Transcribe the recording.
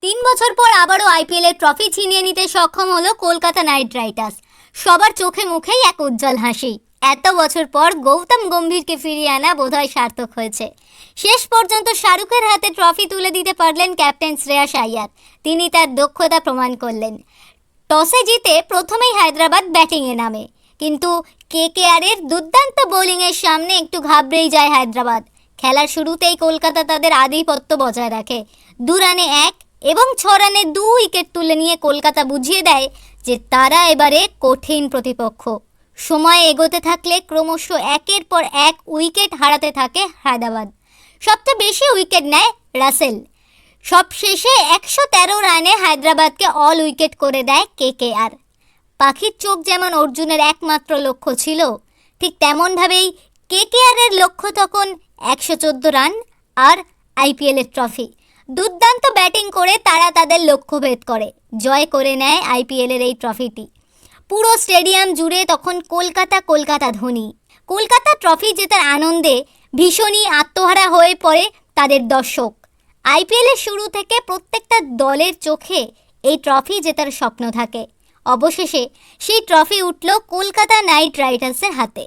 তিন বছর পর আবারও আইপিএলের ট্রফি ছিনিয়ে নিতে সক্ষম হলো কলকাতা নাইট রাইডার্স। সবার চোখে মুখেই এক উজ্জ্বল হাসি। এত বছর পর গৌতম গম্ভীরকে ফিরিয়ে আনা বোধহয় সার্থক হয়েছে। শেষ পর্যন্ত শাহরুখের হাতে ট্রফি তুলে দিতে পারলেন ক্যাপ্টেন শ্রেয়াস আইয়ার। তিনি তার দক্ষতা প্রমাণ করলেন। টসে জিতে প্রথমেই হায়দ্রাবাদ ব্যাটিংয়ে নামে, কিন্তু কেকেআরের দুর্দান্ত বোলিংয়ের সামনে একটু ঘাবড়েই যায় হায়দ্রাবাদ। খেলার শুরুতেই কলকাতা তাদের আধিপত্য বজায় রাখে। 2 রানে 1 এবং 6 রানে 2 উইকেট তুলে নিয়ে কলকাতা বুঝিয়ে দেয় যে তারা এবারে কঠিন প্রতিপক্ষ। সময় এগোতে থাকলে ক্রমশ একের পর এক উইকেট হারাতে থাকে হায়দ্রাবাদ। সবচেয়ে বেশি উইকেট নেয় রাসেল। সবশেষে 113 রানে হায়দ্রাবাদকে অল উইকেট করে দেয় কেকেআর। পাখির চোখ যেমন অর্জুনের একমাত্র লক্ষ্য ছিল, ঠিক তেমনভাবেই কেকেআরের লক্ষ্য তখন 114 রান আর আইপিএলের ট্রফি। দুর্দান্ত ব্যাটিং করে তারা তাদের লক্ষ্যভেদ করে জয় করে নেয় আইপিএলের এই ট্রফিটি। পুরো স্টেডিয়াম জুড়ে তখন কলকাতা কলকাতা ধ্বনি। কলকাতা ট্রফি জেতার আনন্দে ভীষণই আত্মহারা হয়ে পড়ে তাদের দর্শক। আইপিএলের শুরু থেকে প্রত্যেকটা দলের চোখে এই ট্রফি জেতার স্বপ্ন থাকে। অবশেষে সেই ট্রফি উঠল কলকাতা নাইট রাইডার্সের হাতে।